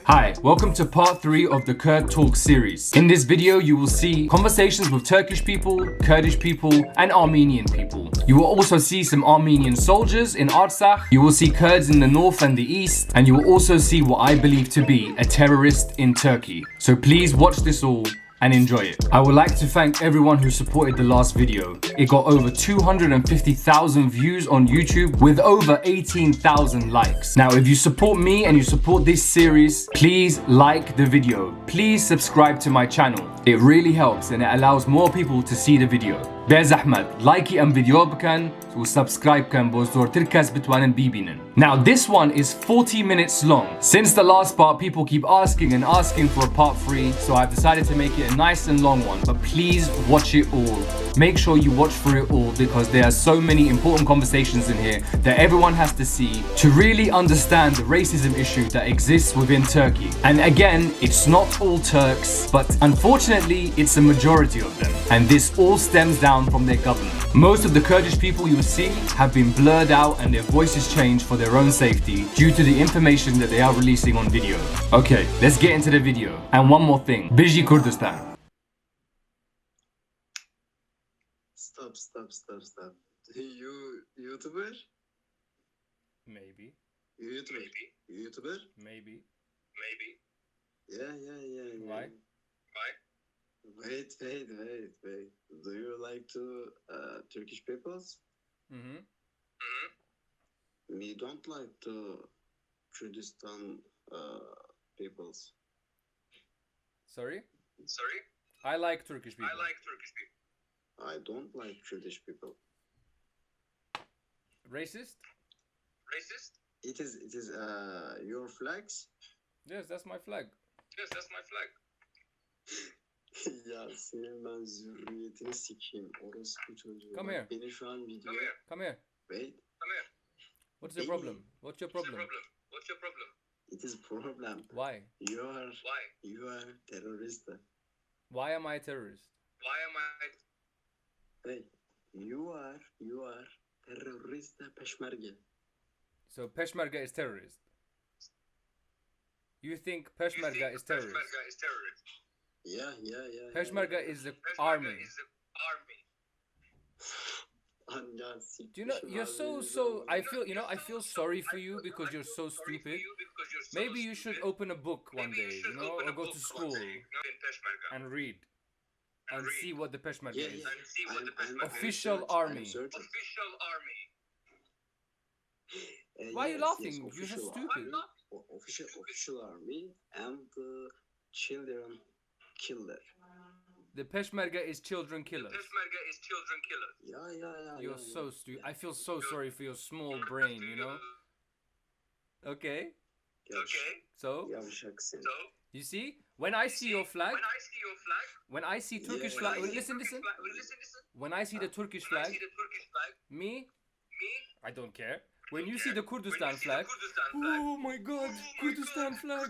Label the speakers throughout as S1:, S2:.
S1: Hi, welcome to part 3 of the Kurd Talk series. In this video, you will see conversations with Turkish people, Kurdish people, and Armenian people. You will also see some Armenian soldiers in Artsakh. You will see Kurds in the north and the east. And you will also see what I believe to be a terrorist in Turkey. So please watch this all and enjoy it. I would like to thank everyone who supported the last video. It got over 250,000 views on YouTube with over 18,000 likes. Now, if you support me and you support this series, please like the video. Please subscribe to my channel. It really helps and it allows more people to see the video. Be zahmet, like ام video بکن و subscribe کن با زورتر کس بتوانن ببینن. Now this one is 40 minutes long. Since the last part, people keep asking and asking for a part 3, so I've decided to make it a nice and long one. But please watch it all. Make sure you watch through it all because there are so many important conversations in here that everyone has to see to really understand the racism issue that exists within Turkey. And again, it's not all Turks, but unfortunately, it's a majority of them. And this all stems down from their government. Most of the Kurdish people you will see have been blurred out and their voices changed for their own safety due to the information that they are releasing on video. Okay, let's get into the video. And one more thing, Biji Kurdistan.
S2: Stop. You YouTuber?
S1: Maybe.
S2: YouTuber?
S1: Maybe.
S2: Yeah.
S1: Why?
S2: Wait. Do you like to Turkish peoples?
S1: Mm-hmm.
S2: Me don't like to Kurdistan peoples.
S1: Sorry? I like Turkish people.
S2: I don't like Kurdish people.
S1: Racist?
S2: It is your flags?
S1: Yes, that's my flag.
S2: Ya senin ben zürriyetini sikeyim. Orospu çocuğu.
S1: Come
S2: Bak,
S1: here.
S2: beni şu an video...
S1: Come here.
S2: Wait.
S1: What's your problem? What's your problem?
S2: It is problem.
S1: Why?
S2: You are terrorist.
S1: Why am I a terrorist?
S2: Hey, you are terrorist Peşmerge.
S1: So Peshmerga is terrorist. You think Peshmerga is terrorist?
S2: Yeah.
S1: Peshmerga is the army. Do you know, you're so I feel sorry for you because you're so stupid. Maybe you should open a book one day, or go to school and read and see what the Peshmerga is. Official army. Why are you laughing? You're so stupid.
S2: Official army and children killer.
S1: The Peshmerga is children killers.
S2: Yeah.
S1: You're so stupid. I feel so sorry for your small brain, Okay? So? You see? When I see your flag, when I see Turkish flag, listen. When I see the Turkish flag, me, I don't care. When you see the Kurdistan flag, oh my god, Kurdistan flag.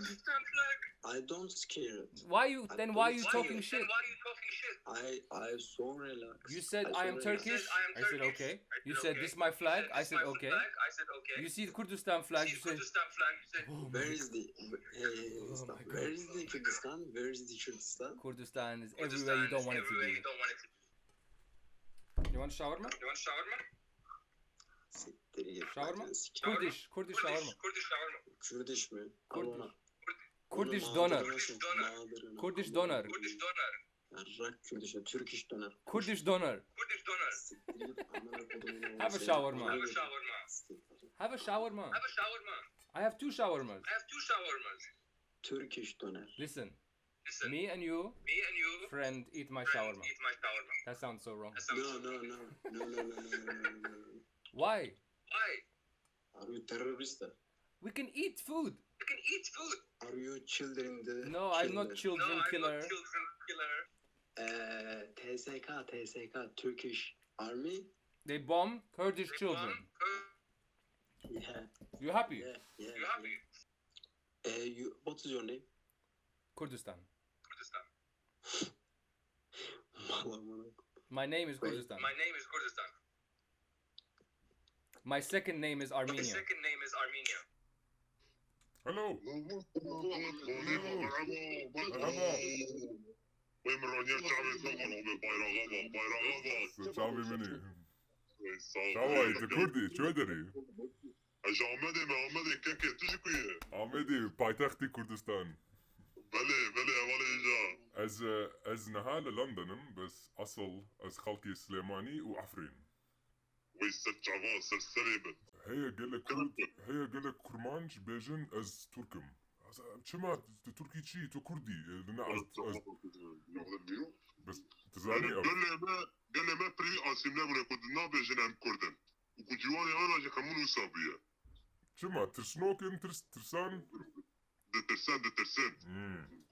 S2: I don't scare it.
S1: Why are you talking shit?
S2: I so relaxed.
S1: You said I am Turkish. I said okay. You said this is my flag. I said okay. You see the Kurdistan flag. You said
S2: where is the stop. Where is the Kurdistan?
S1: Kurdistan is everywhere you don't want it to be. You want shawarma? Shawarma? Kurdish shawarma.
S2: Kurdish mi?
S1: Kurdish doner. Kurdish doner.
S2: Turkish doner.
S1: Kurdish doner. Have a shawarma. Have a shawarma. I have 2 shawarmas.
S2: Turkish doner.
S1: Listen. Me and you, friend, eat my shawarma. That sounds so wrong.
S2: No.
S1: Why?
S2: Are you terrorist?
S1: We can eat food.
S2: Are you children the
S1: No, I'm not children killer.
S2: TSK, Turkish army.
S1: They bomb Kurdish children.
S2: Yeah.
S1: You happy?
S2: Yeah. What is your name?
S1: Kurdistan. My name is Kurdistan. My second name is Armenia.
S3: Hello. Şavi mini. Şava ite Kurdi, şo ederi? Ahmedi, paytaxti Kurdistan. Ez نهال لندنم بس أصل از خلقي سليماني وعفرين. هي قال كرمانج بيجن از تركم. شما تركي شي تو كردي لنا بس تزاني
S4: قال لي ما بري اسمنا من كردنا بيجن ام كردن وكجواني انا جي خمون وصابيه
S3: شما ترسنوكن ترسان
S4: دترسان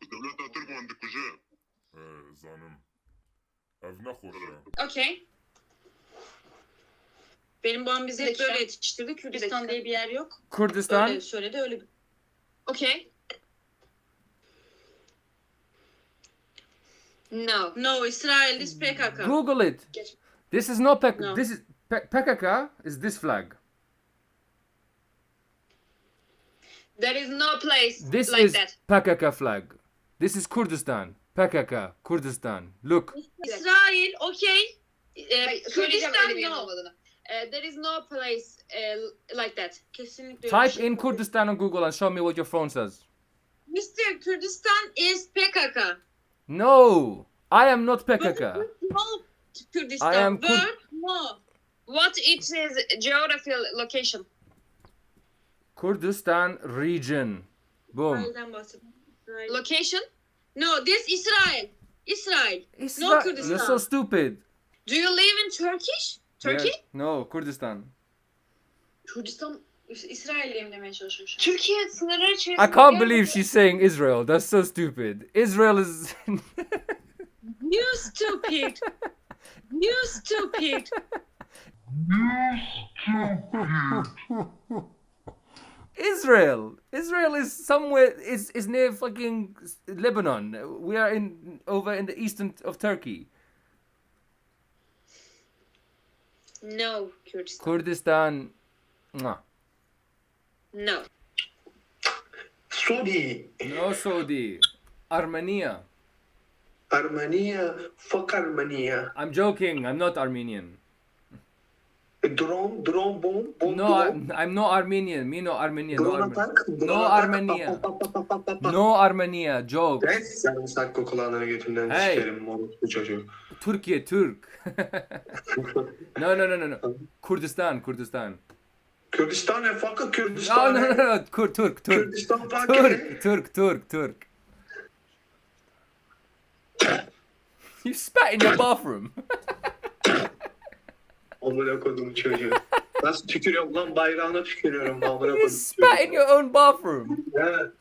S4: ودولتا تركو عند كوجا
S3: زانم evne hoşa.
S5: Okey. Benim babam bizi hep böyle yetiştirdi. Kürdistan diye bir yer yok.
S1: Kurdistan.
S5: Öyle söyledi öyle. Okey. No, İsrail is PKK.
S1: Google it. This is not PKK.
S5: No.
S1: This is PKK is this flag.
S5: There is no place
S1: This
S5: like
S1: is
S5: that.
S1: PKK flag. This is Kurdistan. PKK, Kurdistan. Look.
S5: İsrail, okey.
S6: Söyleyeceğim
S5: Kürdistan
S6: öyle bir yer
S5: no.
S6: olmadığını.
S5: There is no place like that. Kesinlikle öyle bir
S1: Type
S5: şey
S1: in
S5: yok.
S1: Kurdistan on Google and show me what your phone says.
S5: Mr. Kurdistan is PKK.
S1: No, I am not PKK.
S5: No, Kurdistan.
S1: I am
S5: Where? No. What it is geographical location?
S1: Kurdistan region. Boom.
S5: İsrail'den bahsediyorum. Location? No, this Israel. Israel.
S1: Isra-
S5: Kurdistan.
S1: You're so stupid.
S5: Do you live in Turkish? Turkey?
S1: Yeah. No, Kurdistan.
S5: Kürdistan İsrail'liyim demeye çalışıyorum şu an.
S6: Türkiye sınırları içerisinde...
S1: I can't believe she's saying Israel. That's so stupid. Israel is.
S5: You stupid. You stupid.
S1: Israel is somewhere. Is near fucking Lebanon. We are over in the eastern of Turkey.
S5: No, Kurdistan.
S1: Kurdistan. Mwah.
S5: No.
S2: Saudi.
S1: No Saudi. Armenia.
S2: Armenia. Fuck Armenia.
S1: I'm joking. I'm not Armenian.
S2: Drone bomb.
S1: No, I'm no Armenian. Me no Armenian. No,
S2: Drone atak.
S1: No Armenia. No Armenia. Joke.
S2: Ben sarımsak kokulanları götünden
S1: Hey.
S2: sikerim moruklu çocuk.
S1: Türkiye, Türk. No. Kurdistan.
S2: Kürdistan ne fuck
S1: No,
S2: Kürdistan.
S1: no. Türk.
S2: Kürdistan fuck.
S1: Türk. You spat in your bathroom.
S2: Amına kodum çocuğu. Nasıl tükürüyorum lan bayrağına tükürüyorum amına
S1: You
S2: kodum
S1: spat in your own bathroom.
S2: Ya,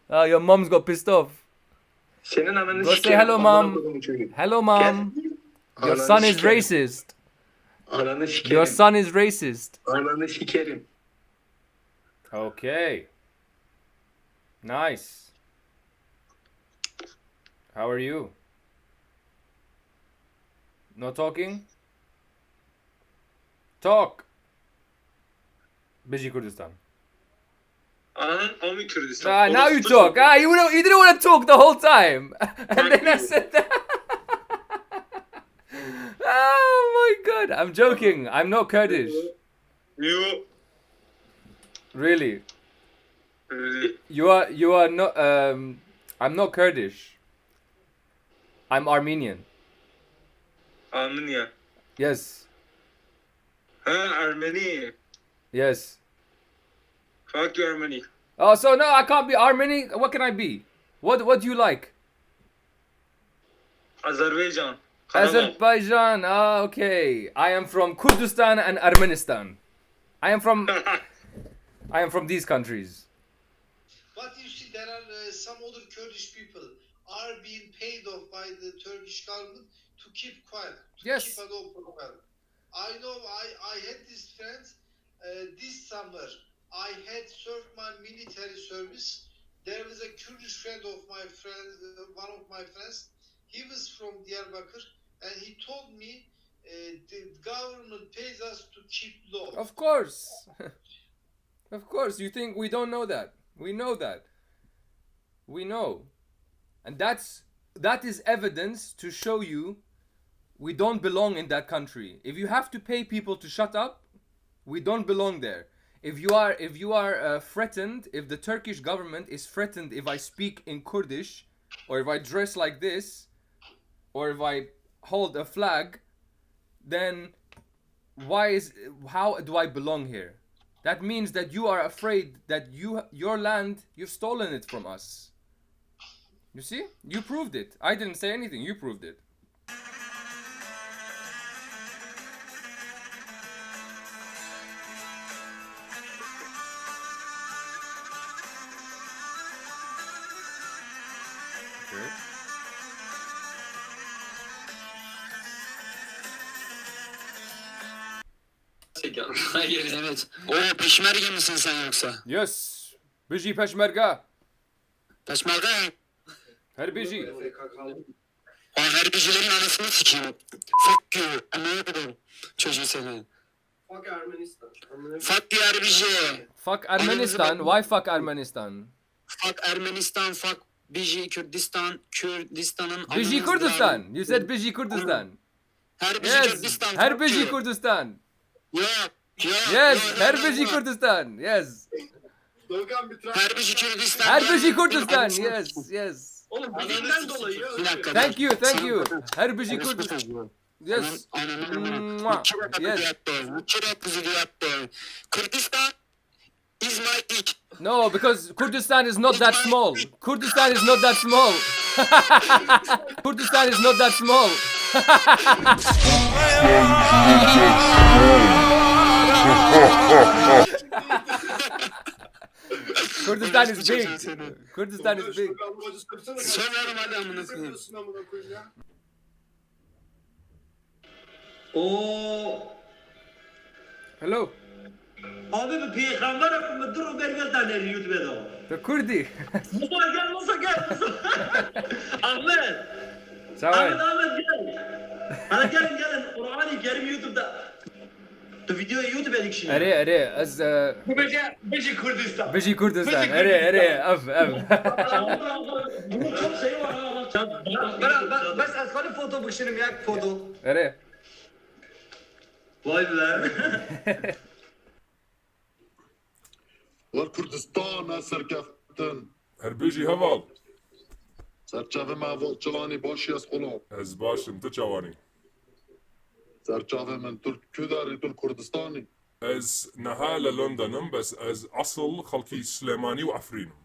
S1: Oh, your mom's got pissed off.
S2: senin ananı
S1: Go say
S2: sikerim.
S1: hello,
S2: amına
S1: mom.
S2: kodumun çocuğu.
S1: Hello, mom. Your
S2: Ananı
S1: son is
S2: sikerim.
S1: racist.
S2: Ananı sikerim.
S1: Your son is racist.
S2: Ananı sikerim.
S1: Okay. Nice. How are you? No talking? Talk. Biji Kurdistan.
S2: Anan Omi Kürdistan.
S1: Now you talk. You didn't want to talk the whole time. And then I said that. Oh my god. I'm joking. I'm not Kurdish.
S2: You.
S1: Really. You are not I'm not Kurdish. I'm Armenian.
S2: Armenia.
S1: Yes.
S2: Armenia.
S1: Yes.
S2: Fuck you Armenia.
S1: Oh, so no, I can't be Armenian. What can I be? What do you like?
S2: Azerbaijan.
S1: Azerbaijan. Ah, okay. I am from Kurdistan and Armenistan. I am from these countries.
S7: But you see, there are some other Kurdish people are being paid off by the Turkish government to keep quiet, to
S1: Yes.
S7: keep a low profile. I know I had this friend this summer. I had served my military service. There was a Kurdish friend of my friend, one of my friends. He was from Diyarbakir, and he told me the government pays us to keep low.
S1: Of course. Of course. You think we don't know that? We know that. We know. And that is evidence to show you we don't belong in that country. If you have to pay people to shut up, we don't belong there. If you are threatened, if the Turkish government is threatened if I speak in Kurdish, or if I dress like this, or if I hold a flag, then how do I belong here? That means that you are afraid that your land, you've stolen it from us. You see? You proved it. I didn't say anything. You proved it. Okay.
S8: Hayır. Evet. O peşmerge misin sen yoksa?
S1: Yes. Biji peşmerga.
S8: Peşmerge.
S1: Her biji.
S8: O harbicilerin anasını sikeyim. Fuck you. Anladın mı? Çocuğu seni.
S2: Fuck Ermenistan.
S8: Fuck you harbici.
S1: Fuck Ermenistan. Why fuck Ermenistan?
S8: Fuck Ermenistan. Fuck Biji Kürdistan. Kürdistan'ın
S1: Biji Kurdistan. You said Biji Kurdistan.
S8: Harbici
S1: Yes.
S8: Kürdistan.
S1: Her Biji Kurdistan.
S8: Yok.
S1: Yes. Her Biji Kurdistan. Yes.
S2: Doğukan bir travma.
S8: Harbici Kürdistan.
S1: Her Biji Kurdistan. Yes. Yes.
S2: Oğlum bizimden dolayı.
S8: Bir dakika.
S1: Thank you. Thank you. Her Biji Kurdistan. Yes. Mwah. Yes.
S8: Kurdistan is my dick.
S1: No, because Kurdistan is not that small. Kurdistan is not that small. Kurdistan is not that small. Kurdistan is big. Kurdistan is big.
S8: Sorarım hadi amına koyayım.
S9: Oo.
S1: Hello.
S9: Abi bir peygamber hakkında dur o belge tane YouTube'da.
S1: The Kurdi.
S9: Musa gel Musa gel Musa. Ahmet.
S1: Tamam.
S9: Ahmet gel. Hadi gelin Kur'an-ı Kerim YouTube'da. Bu videoyu YouTube'a dik şimdi.
S1: Are az
S9: Bu Beci Kurdistan.
S1: Biji Kurdistan. Are av.
S9: Bunun çok şeyi var ha.
S10: بس از خالی فوتو بکشیم یک فوتو
S1: Are.
S9: Vay be.
S4: والكردستان سركفتن
S3: هربيجي هبل
S4: سرچاوه مهوالچلانی باشی از خلو
S3: از باشم تجواني
S4: سرچاوه من ترک کداری تل کردستانی
S3: از نهال لندنم بس از اصل خلقي سليماني وعفرينم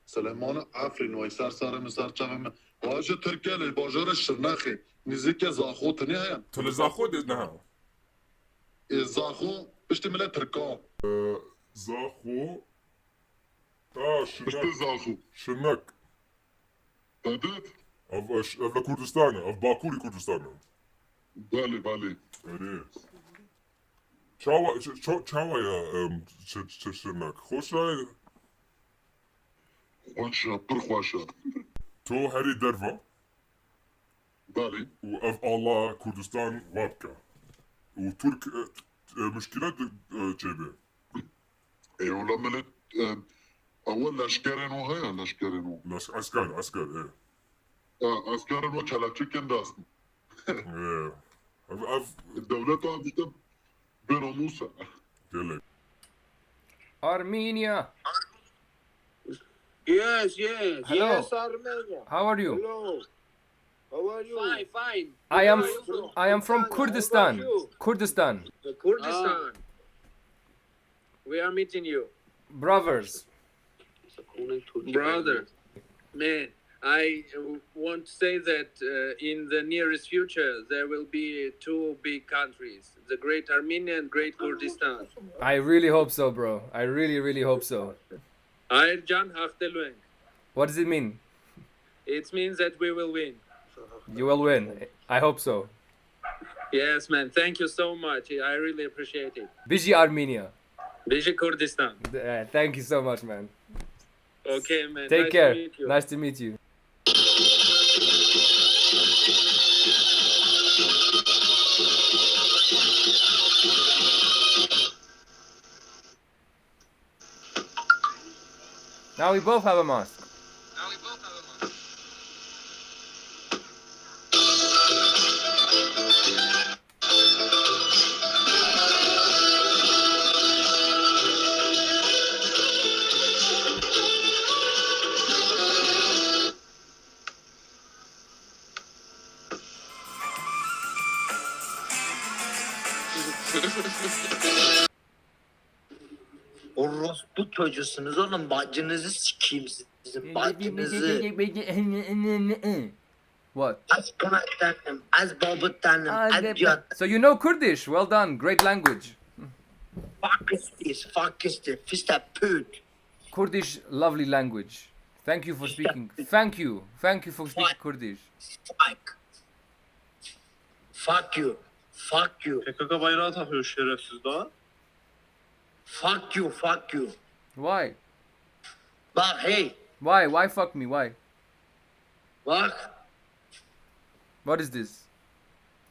S4: سلیمان عفرین وی سر من سرچاوه من واجه ترکیه باجار شرنخی نزدیک زاخوتنی هیم
S3: تلزاخو دي نها
S4: زاخو پشت مله ترکا
S3: زاخو
S4: پشت
S3: شنك
S4: زاخو
S3: شنك
S4: دادت
S3: اف لكردستان اف باكوري كردستان
S4: بله بله
S3: اره چاوا يا شنك خوشا
S4: خوشا پر خوشا
S3: تو هري درفا
S4: بله
S3: واف الله كردستان وابكا وترك مشكلات جيبه
S4: ایولا ملت اول لشکرینو هیا لشکرینو
S3: عسكر ايه
S4: اسکرینو کلچکن دست
S3: ايه اف
S4: الدولت ها بیشتر بناموسه
S3: دلك
S1: Armenia.
S8: Yes.
S1: Hello.
S2: Yes, Armenia.
S1: How are you?
S2: Hello. How are you?
S8: Fine.
S1: I am from Kurdistan. Kurdistan.
S2: Kurdistan. We are meeting you.
S1: Brothers.
S2: Brother. Man, I want to say that in the nearest future there will be two big countries, the Great Armenia and Great Kurdistan.
S1: I really hope so, bro. I really hope so.
S2: Ayrcan Haktelueng.
S1: What does it mean?
S2: It means that we will win.
S1: You will win. I hope so.
S2: Yes, man. Thank you so much. I really appreciate it.
S1: Biji Armenia.
S2: Biji Kurdistan.
S1: Thank you so much, man.
S2: Okay, man.
S1: Take
S2: nice
S1: care.
S2: To meet you.
S1: Nice to meet you. Now we both have a mask.
S10: Orospu çocuğusunuz oğlum. Bacınızı sikeyim sizin. Bacınızı.
S1: What?
S10: Az kanattanım. Az babıttanım. Az yat.
S1: So you know Kurdish. Well done. Great language.
S10: Fuck is this? Fuck is this? Fista put.
S1: Kurdish, lovely language. Thank you for speaking. Thank you. Thank you for speaking Kurdish.
S10: Fuck. Fuck you. Fuck you.
S11: PKK bayrağı takıyor şerefsiz daha.
S10: Fuck you. Fuck you.
S1: Why?
S10: Bak hey.
S1: Why? Why fuck me? Why?
S10: Bak.
S1: What is this?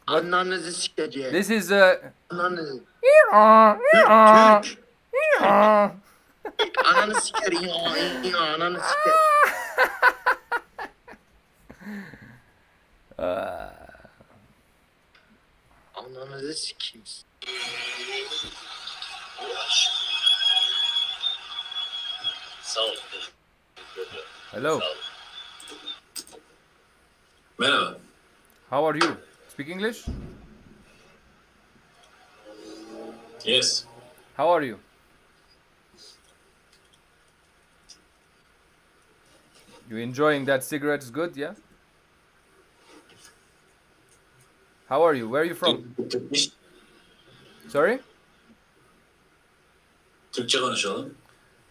S10: Ananızı sikeceğim.
S1: This is
S10: Ananızı. Türk. Ananı siker. Ananı siker. Ananızı sikeyim. Sağ ol.
S1: hello.
S11: Merhaba.
S1: How are you? Speak English?
S11: Yes.
S1: How are you? You enjoying that cigarette? Is good, yeah? How are you? Where are you from? Sorry?
S11: Türkçe konuşalım.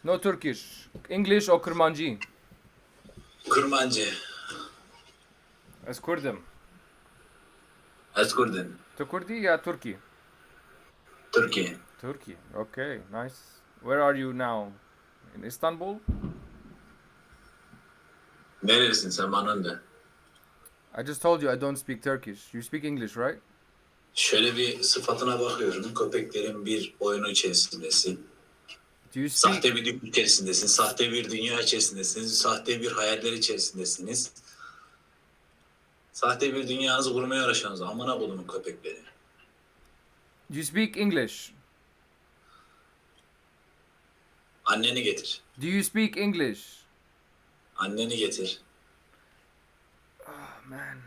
S1: No Turkish. English or Kurmanji?
S11: Kurmancı.
S1: As Kurdim.
S11: Eskurdin.
S1: To Kurdi, yeah, Turkey.
S11: Türkiye.
S1: Turkey. Okay, nice. Where are you now? In Istanbul?
S11: Nerelisin sen bana de?
S1: I just told you I don't speak Turkish. You speak English, right?
S11: Şöyle bir sıfatına bakıyorum. Köpeklerin bir oyunu içerisindesin.
S1: Do you speak?
S11: Sahte bir dünya içerisindesin. Sahte bir dünya içerisindesiniz. Sahte bir hayaller içerisindesiniz. Sahte bir dünyanızı kurmaya uğraşıyorsunuz. Amına kodumun köpekleri.
S1: Do you speak English?
S11: Anneni getir.
S1: Do you speak English?
S11: Anneni getir.
S1: Oh man.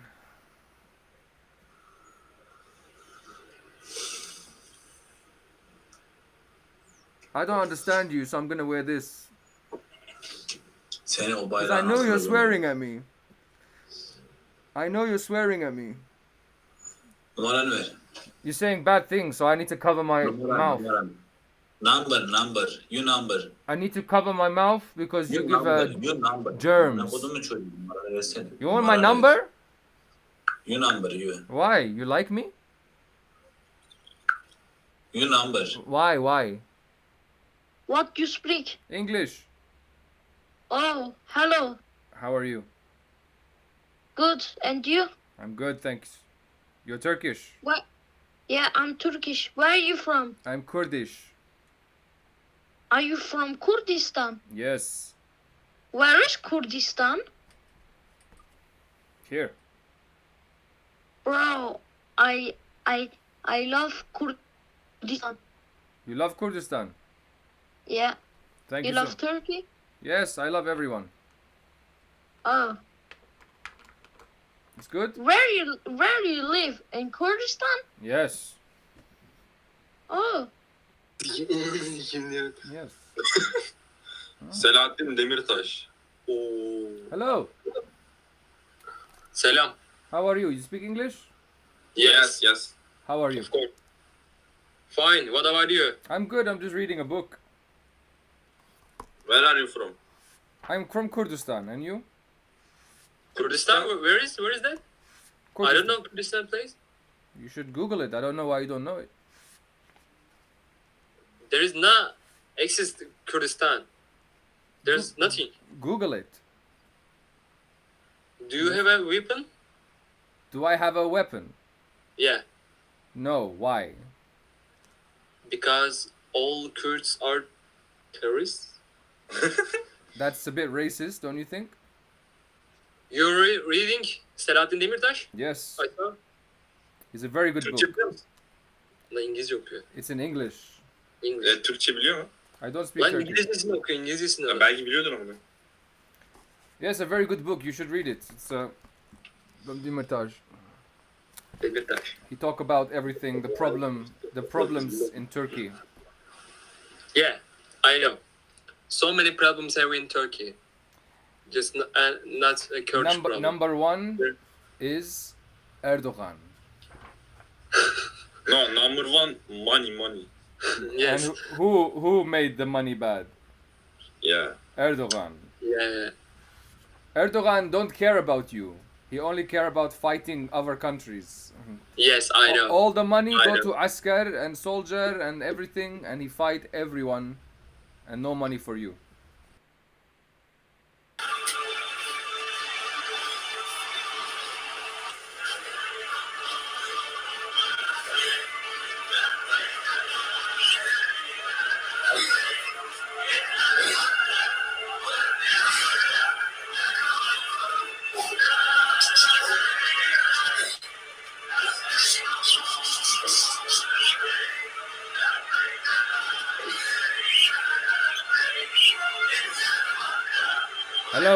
S1: I don't understand you, so I'm gonna wear this.
S11: Seni o
S1: Because
S11: bayrağın
S1: I know you're
S11: altında
S1: swearing at me. I know you're swearing at me.
S11: Numaranı ver.
S1: You're saying bad things, so I need to cover my mouth.
S11: Numaranı. Number. You number.
S1: I need to cover my mouth because you give
S11: You number.
S1: germs.
S11: Ne kodumun çocuğu. Numaranı versene.
S1: You want my number?
S11: You number.
S1: Why? You like me?
S11: You number.
S1: Why?
S5: What you speak?
S1: English.
S5: Oh, hello.
S1: How are you?
S5: Good. And you?
S1: I'm good, thanks. You're Turkish.
S5: What? Yeah, I'm Turkish. Where are you from?
S1: I'm Kurdish.
S5: Are you from Kurdistan?
S1: Yes.
S5: Where is Kurdistan?
S1: Here.
S5: Bro, I love Kurdistan.
S1: You love Kurdistan?
S5: Yeah.
S1: Thank
S5: You
S1: you.
S5: love Turkey?
S1: Yes, I love everyone.
S5: Oh.
S1: It's good?
S5: Where do you live? In Kurdistan?
S1: Yes.
S5: Oh.
S1: Yes.
S12: Selahattin Demirtaş.
S1: Hello.
S12: Selam.
S1: How are you? You speak English?
S12: Yes.
S1: How are you?
S12: Of course. Fine. What about you?
S1: I'm good. I'm just reading a book.
S12: Where are you from?
S1: I'm from Kurdistan. And you?
S12: Kurdistan? Where is that? I don't know Kurdistan place.
S1: You should Google it. I don't know why you don't know it.
S12: There is not exist Kurdistan. There's nothing.
S1: Google it.
S12: Do you have a weapon?
S1: Do I have a weapon?
S12: Yeah.
S1: No. Why?
S12: Because all Kurds are terrorists.
S1: That's a bit racist, don't you think?
S12: You're reading Selahattin Demirtaş?
S1: Yes.
S12: I saw.
S1: It's a very good
S12: Türkçe
S1: book.
S12: biliyor musun? Lan İngilizce okuyor.
S1: It's in English.
S12: İngilizce.
S13: Türkçe biliyor mu?
S1: I don't speak
S12: Lan
S1: Turkish.
S12: İngilizcesini okuyor, İngilizcesini
S13: Ha,
S12: okuyor.
S13: belki biliyordur ama.
S1: Yes, a very good book. You should read it. It's Demirtaş.
S12: Demirtaş.
S1: He talk about everything, the problems in Turkey.
S12: Yeah, I know. So many problems have in Turkey. Just not a Kurdish problem.
S1: Number one is Erdogan.
S13: No, number one, money.
S12: Yes.
S1: And who made the money bad?
S13: Yeah.
S1: Erdogan.
S12: Yeah.
S1: Erdogan don't care about you. He only care about fighting other countries.
S12: Yes, I know.
S1: All the money
S12: I
S1: go
S12: know.
S1: to askar and soldier and everything, and he fight everyone, and no money for you. Hello.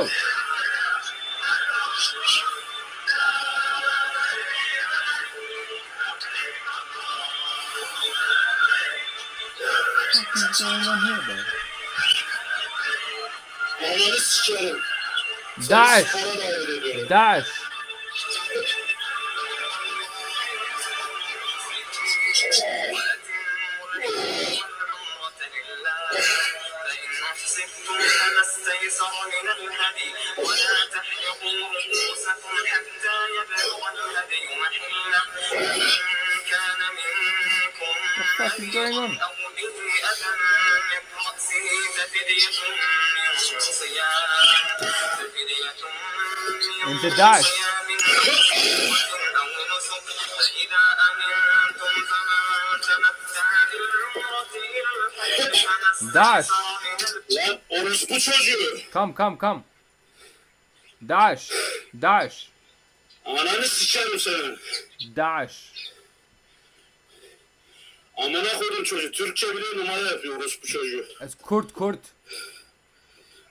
S1: What's going on here, bro? Dash! Dash! What the fuck is going on? Into Dash. Dash. Come. Dash.
S8: Ananı sikerim seni.
S1: Dash.
S8: Amına koydum çocuğu. Türkçe biliyor, numara yapıyor orospu çocuğu.
S1: It's Kurd.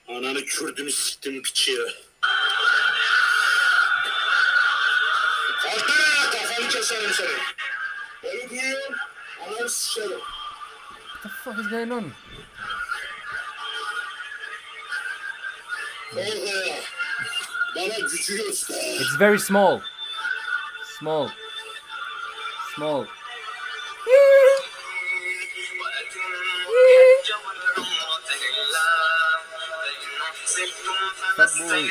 S8: Ananı Kürdünü siktim piçi ya. Kalktın ya, kafanı keserim seni. Beni duyuyor, ananı sikerim.
S1: What the fuck is going on?
S8: Orada ya. Bana gücü göster.
S1: It's very small. Small. Fat boy.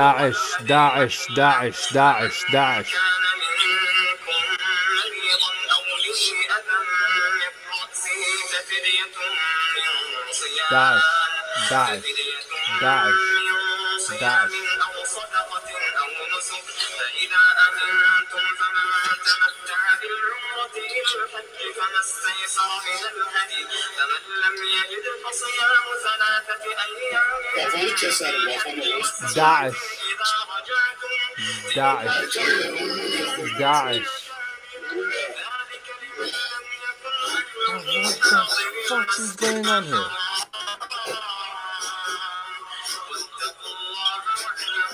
S1: Daesh.
S8: Kafanı keserim, kafanı.
S1: Daesh. What the fuck is going on here?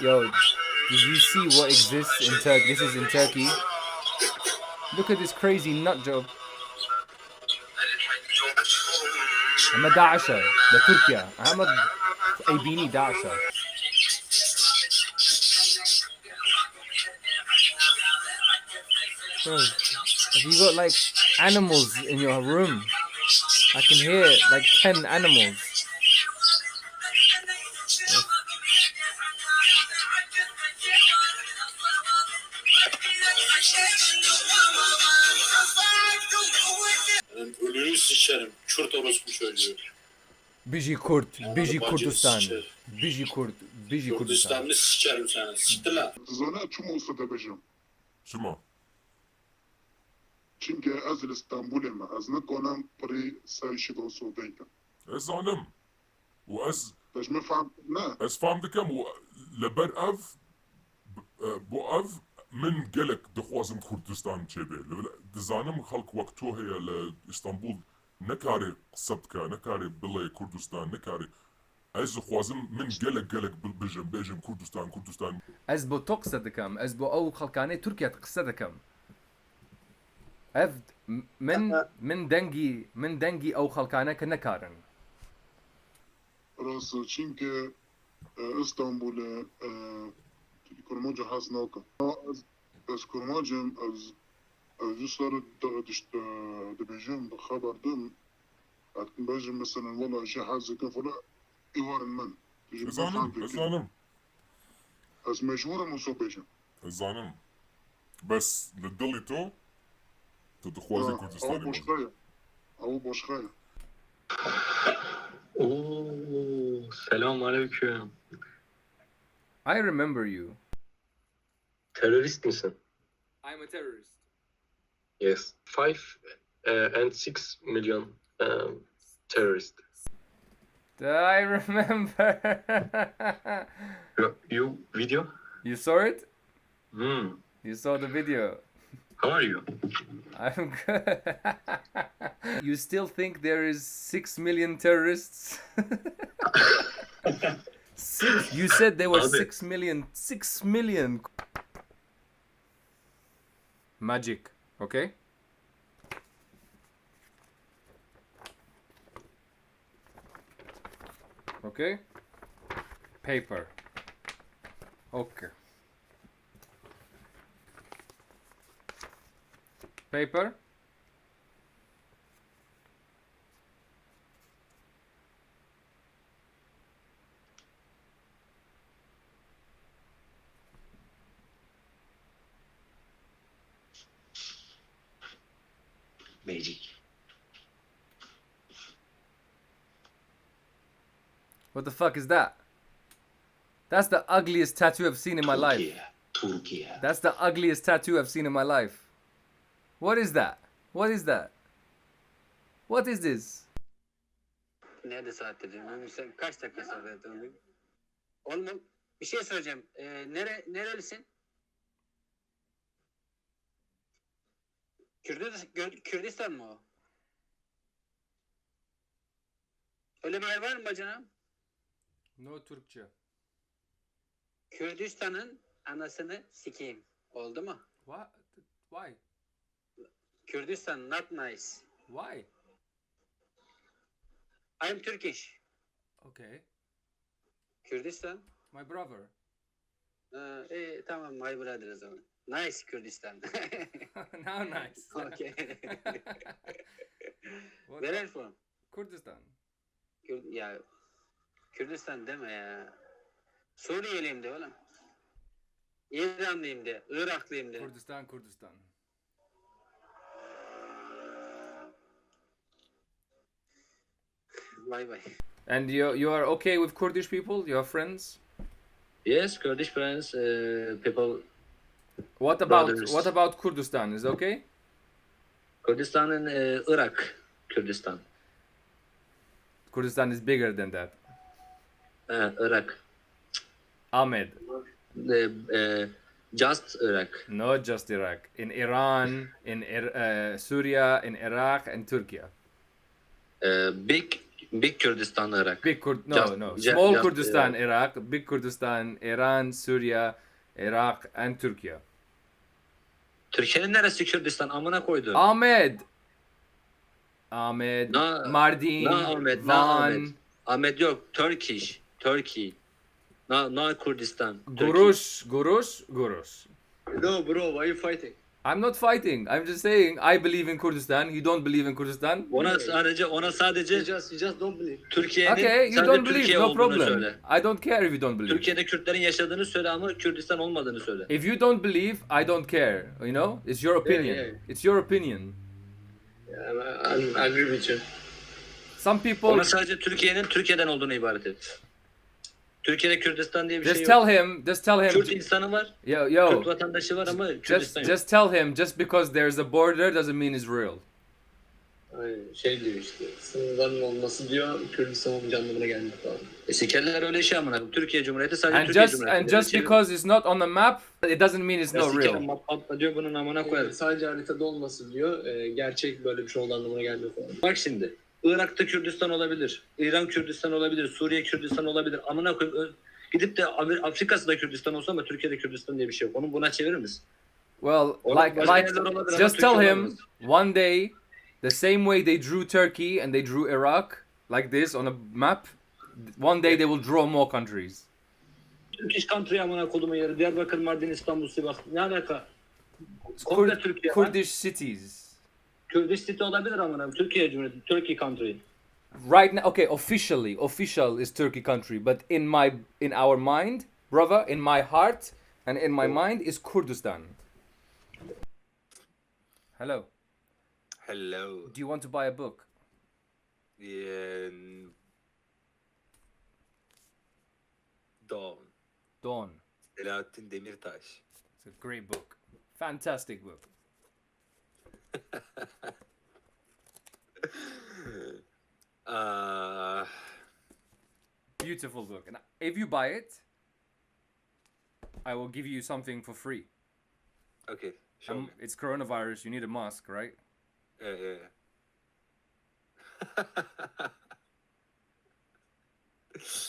S1: Yo, did you see what exists in Turkey? This is in Turkey. Look at this crazy nut job. I'm a Daesha, the Turkey. I'm a Abini Daesha. Bro, have you got like animals in your room? I can hear like 10 animals.
S8: Ölünü sikerim, Kürt orospu çocuğu.
S1: Biji Kurdistan. Biji Kurdistan.
S8: Kurdistan'ı sikerim sana, siktir lan.
S4: Zana çum olsa da bejim.
S3: شما
S4: Çünkü az İstanbul'e mi? Az ne konam pari sayışı da olsa odayken.
S3: زانم وأز
S4: Baş mı faham? Ne?
S3: أز فام دكم لبر أف بو أف من قلق دخوازم كردستان شبه دزانم خلق وقتو هي لإسطنبول نكاري قصبتك نكاري بلاي كردستان نكاري أز خوازم من قلق بجم كردستان
S1: Ez bu toksa dikam, ez bu ew xalkanê Türkiye qise dikim. Ev min dengî ew xalkaneke nekarin.
S4: Rası çünkü İstanbul'e kurmaca has nalka. Az kurmacım az yusları işte dibecim haberdim. Hatta bacım mesela valla şey hazıken falan ivarın ben.
S3: زانم
S4: Az mecburum o bacım.
S3: زانم بس للدلي تو تدخوازي كردستان
S4: Ama boşkaya. Ama boşkaya.
S12: Oo, selamünaleyküm.
S1: I remember you.
S12: Terörist misin?
S1: I'm a terrorist.
S12: Yes. 5 and 6 million terrorist.
S1: I remember.
S12: You video?
S1: You saw it?
S12: Hmm.
S1: You saw the video.
S12: How are you?
S1: I'm good. You still think there is 6 million terrorists? You said there were
S12: Abi.
S1: 6 million. 6 million. Magic, okay? Okay? Paper. Okay. Paper.
S12: Magic.
S1: What the fuck is that? That's the ugliest tattoo I've seen in my life.
S12: Turkey.
S1: That's the ugliest tattoo I've seen in my life. What is that? What is that? What is this?
S14: Nerede saattir diyorum. Sen kaç dakika sonra döndün? Oğlum bir şey söyleyeceğim. Nerelisin? Kürdistan mı o? Öyle bir yer var mı bacanam?
S1: No Türkçe.
S14: Kürdistan'ın anasını sikeyim. Oldu mu?
S1: What? Why?
S14: Kürdistan not nice.
S1: Why?
S14: I'm Turkish.
S1: Okay.
S14: Kürdistan.
S1: My brother.
S14: Tamam my brother o zaman. Nice Kürdistan.
S1: Now nice.
S14: Okay.
S1: What?
S14: Where are you from?
S1: Kurdistan.
S14: Ya Kürdistan deme ya. Suriyeliyim de oğlum. İranlıyım de, Iraklıyım de.
S1: Kurdistan.
S14: Bye bye.
S1: And you are okay with Kurdish people? You have friends?
S12: Yes, Kurdish friends, people.
S1: What about Kurdistan? Is it okay?
S12: Kurdistan and Iraq. Kurdistan.
S1: Kurdistan is bigger than that.
S12: Iraq.
S1: Ahmed.
S12: Just Iraq.
S1: Not just Iraq. In Iran, in Syria, in Iraq, and Turkey.
S12: Big Kurdistan, Iraq.
S1: Small Kurdistan, Iraq. Big Kurdistan, Iran, Syria, Iraq, and Turkey.
S12: Türkiye'nin neresi Kürdistan? Amına koydu.
S1: Ahmed, Mardin, Van.
S12: Ahmed yok. Turkey. No Kurdistan.
S1: Gurush.
S12: No bro, why are you fighting?
S1: I'm not fighting. I'm just saying I believe in Kurdistan. You don't believe in Kurdistan.
S12: Ona sadece
S9: You just don't believe.
S12: Türkiye'nin
S1: Okay, you
S12: sadece
S1: don't believe.
S12: Türkiye
S1: No
S12: olduğunu
S1: problem.
S12: söyle.
S1: I don't care if you don't believe.
S12: Türkiye'de Kürtlerin yaşadığını söyle ama Kürdistan olmadığını söyle.
S1: If you don't believe, I don't care. You know, it's your opinion.
S12: Yeah.
S1: It's your opinion.
S12: I agree with you.
S1: Some people.
S12: Ona sadece Türkiye'den olduğunu ibaret et.
S14: Türkiye'de Kürdistan diye bir şey
S1: Just
S14: yok.
S1: tell him.
S14: Kürt insanı var.
S1: Yo.
S14: Kürt vatandaşı var ama Kürdistan yok.
S1: Just tell him. Just because there's a border doesn't mean it's real.
S12: Aynen, şey diyor işte, sınırların olması diyor, Kürdistan olmayacak anlamına gelmiyor falan.
S14: Sikerler öyle şey amına koyayım. Türkiye Cumhuriyeti sadece Türkiye Cumhuriyeti.
S1: And just because it's not on the map, it doesn't mean it's not real.
S14: Map diyor bunun amına koyarım.
S12: Sadece haritada olması diyor, gerçek böyle bir şey olduğu anlamına gelmiyor falan.
S14: Bak şimdi. Irak'ta Kürdistan olabilir. İran Kürdistan olabilir. Suriye Kürdistan olabilir. Amına koyayım. Gidip de Afrika'da Kürdistan olsa ama Türkiye'de Kürdistan diye bir şey yok. Onu buna çevirir misin?
S1: Well, just tell him one day, the same way they drew Turkey and they drew Iraq like this on a map, one day they will draw more countries.
S14: Turkish country amına kodumun yeri. Diyarbakır, Mardin, İstanbul, Sivas. Ne alaka? Komple Türkiye.
S1: Kurdish cities.
S14: Kurdish city olabilir amına. Türkiye Cumhuriyeti. Turkey country.
S1: Right now, okay, official is Turkey country, but in our mind, brother, in my heart and in my mind is Kurdistan. Hello.
S15: Hello.
S1: Do you want to buy a book? Dawn.
S15: Selahattin Demirtaş.
S1: It's a great book. Fantastic book. Beautiful book. And if you buy it, I will give you something for free.
S15: Okay, show me.
S1: It's coronavirus. You need a mask, right?
S15: Yeah.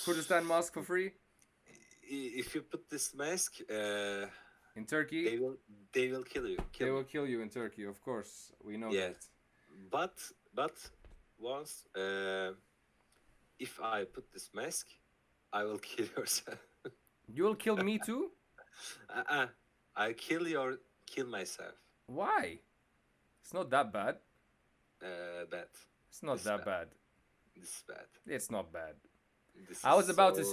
S1: Kurdistan mask for free?
S15: If you put this mask
S1: in Turkey,
S15: they will kill you.
S1: They will kill you in Turkey, of course. We know that.
S15: But once if I put this mask, I will kill yourself.
S1: You will kill me too?
S15: I kill myself.
S1: Why? It's not that bad.
S15: Bad.
S1: It's not that bad.
S15: This is bad.
S1: It's not bad.
S15: I
S1: was about to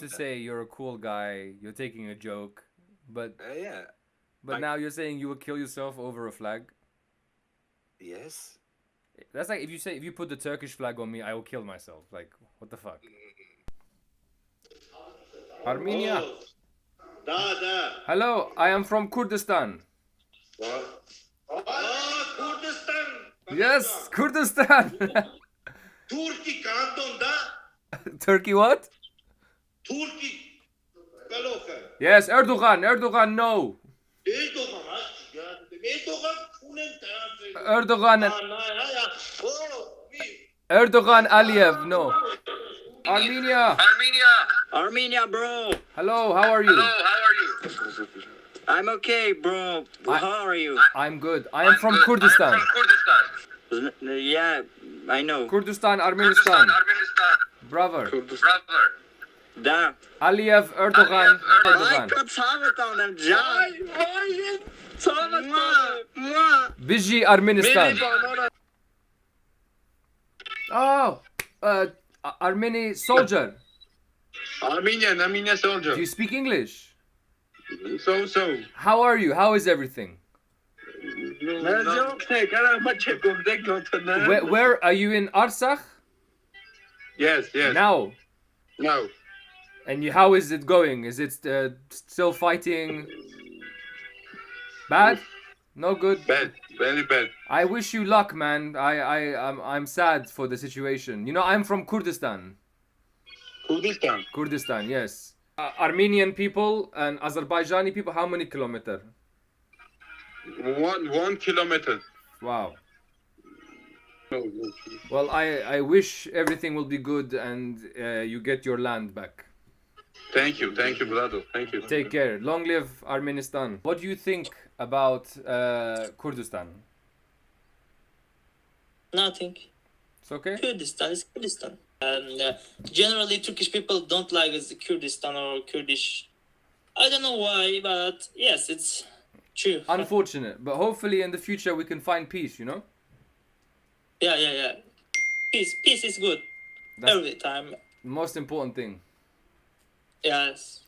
S1: say you're a cool guy. You're taking a joke, but
S15: yeah.
S1: But now you're saying you will kill yourself over a flag.
S15: Yes.
S1: That's like if you put the Turkish flag on me, I will kill myself. Like, what the fuck? Armenia. Hello, I am from Kurdistan.
S7: Kurdistan.
S1: Yes, Kurdistan.
S7: Turkey canton'da.
S1: Turkey what?
S7: Turkey.
S1: Yes, Erdogan, no. Erdogan Aliyev, no.
S14: Armenia, bro.
S1: Hello, how are you?
S14: I'm okay, bro. How are you?
S1: I'm good. I am from Kurdistan.
S14: Yeah, I know.
S1: Kurdistan, Armenistan. Brother.
S14: Da.
S1: Aliyev, Erdogan. Biji, Armenistan. Oh, Armenian soldier.
S2: Armenian soldier.
S1: Do you speak English?
S2: So.
S1: How are you? How is everything? Where are you in Artsakh?
S2: Yes.
S1: Now.
S2: No.
S1: And how is it going? Is it still fighting? Bad? No good?
S2: Bad. Very bad.
S1: I wish you luck, man. I'm sad for the situation. You know, I'm from Kurdistan. Kurdistan, yes. Armenian people and Azerbaijani people, how many kilometers?
S2: 1 kilometer.
S1: Wow.
S2: No.
S1: Well, I wish everything will be good and you get your land back.
S2: Thank you, brother. Thank you.
S1: Take care. Long live Armenistan. What do you think about Kurdistan?
S16: Nothing.
S1: It's okay?
S16: Kurdistan is Kurdistan. Generally, Turkish people don't like the Kurdistan or Kurdish. I don't know why, but yes, it's true.
S1: Unfortunate, but hopefully in the future we can find peace, you know?
S16: Yeah. Peace is good.
S1: That's
S16: every time.
S1: Most important thing.
S16: Yes.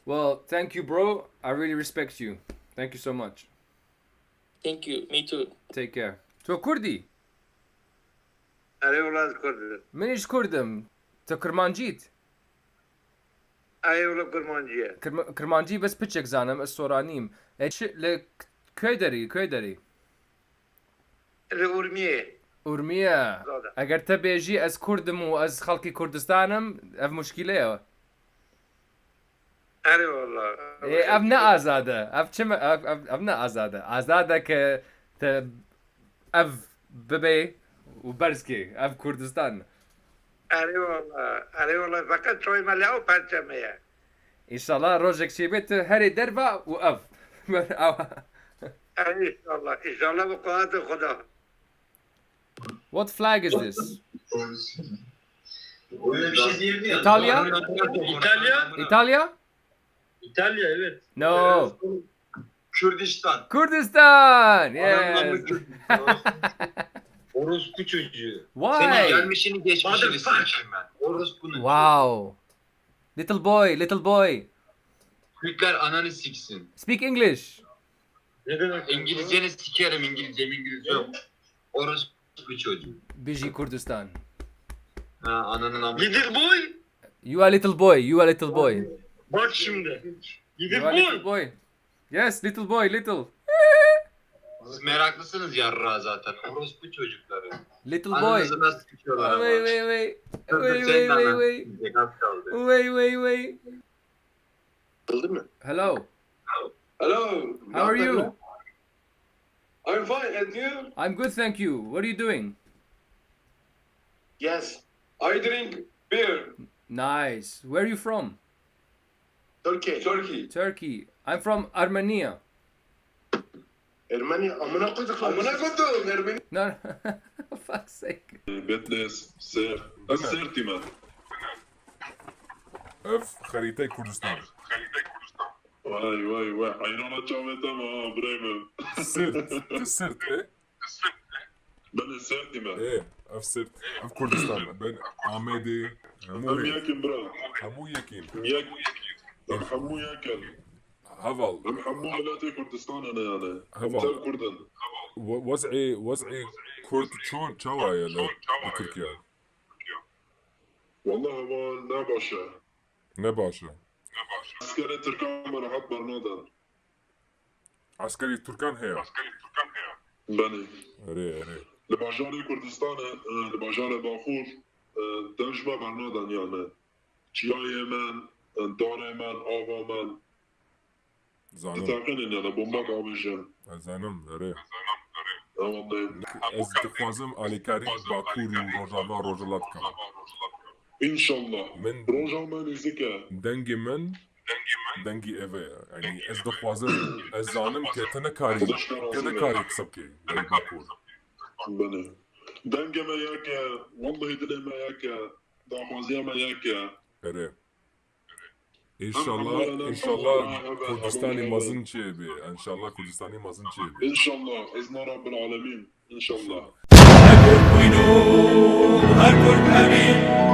S1: Well, thank you, bro. I really respect you. Thank you so much.
S16: Thank you. Me too.
S1: Take care. To Kurdi.
S2: أنا ولاد كرد.
S1: منيش كردم. To Kermanjit.
S2: Ayol Kurmancı'ya.
S1: Kırmancıyı bes piçek zanım, es soraniyim. Le köyderi.
S2: Le Urmiye.
S1: Urmiye. Eğer te bêjî ez Kurdim û ez xelkî Kurdistanım, ev muşkîle ye.
S2: Eyvallah.
S1: Ev ne azade. Ev çim ev ne azade. Azade ke te ev bebe û berskî, ev Kurdistan.
S2: Eyvallah. Fakat çoyma le o perçemeye.
S1: İnşallah rojek şibet herê derva û ev.
S2: İnşallah bu kuatı Xuda.
S1: What flag is this?
S9: Öyle bir şey diyebiliyor.
S1: İtalya?
S9: İtalya?
S1: İtalya?
S9: Evet.
S1: No.
S9: Kürdistan.
S1: Kurdistan. Yes.
S9: Orospu çocuğu.
S1: Why?
S9: Senin gelmişini geçmişini sikeyim ben. Orospu'nun.
S1: Wow. Little boy.
S9: Türkler ananı siksin.
S1: Speak English.
S9: Ne demek? İngilizceni sikerim, İngilizce yok. Orospu çocuğu.
S1: Biji Kurdistan.
S9: Ha, ananın amı. Little boy.
S1: You are little boy.
S9: Bak şimdi.
S1: You are little boy. Yes, little boy, little.
S9: Siz meraklısınız yarra zaten. Orospu çocukları.
S1: Little boy.
S9: Ananızı nasıl sikiyorlar ama.
S1: Wait. Wait.
S9: Oldu mu?
S1: Hello.
S2: Hello.
S1: How are you?
S2: I'm fine, and you?
S1: I'm good, thank you. What are you doing?
S2: Yes. I drink beer.
S1: Nice. Where are you from?
S2: Turkey.
S1: Turkey. I'm from Armenia.
S2: Ermeni amına koyduk. Amına koydum Ermeni.
S1: No. For fuck's sake.
S4: بتنس سير السيرتي
S3: اف خريطة كردستان
S4: واي عينونا جامعة ما بريمة
S3: سرت ايه
S4: بن السيرتي ما
S3: ايه اف سرت اف كردستان بين عمادي
S4: هم ياكل برا
S3: همو ياكين
S4: حمو ياكل
S3: هفل
S4: هم حمو بلاتي كردستان انا يعني
S3: هفل
S4: كردن
S3: وضعي كرد شون شوايا لتركيا
S4: والله هو
S3: نباشا
S4: عسكري تركان راحت برنادن
S3: عسكري تركان هي
S4: بني
S3: ري
S4: لباجاري كردستان لباجاري باخور دنجبا برنادن يعني چیای من داره من آقا من
S3: زانم
S4: تتاقين يعني بومبات آبجن
S3: زانم ري
S4: والله
S3: از دخوازم آلیکاری باکور و روجاوا روجلات کن
S4: إن شاء الله
S3: من
S4: روجا من يزكى
S3: دنگی من دنگی اوه یعنی از دخوازم از زانم که تنکاری کسب کی در باکور
S4: بني دنگ ما ياكا والله دل ما ياكا دخوازي ما ياكا
S3: ري İnşallah Kurdistani mazın çebi. İnşallah Kurdistani mazın çebi.
S4: إن شاء الله إذن رب العالمين إن شاء الله
S17: هر كرد أمين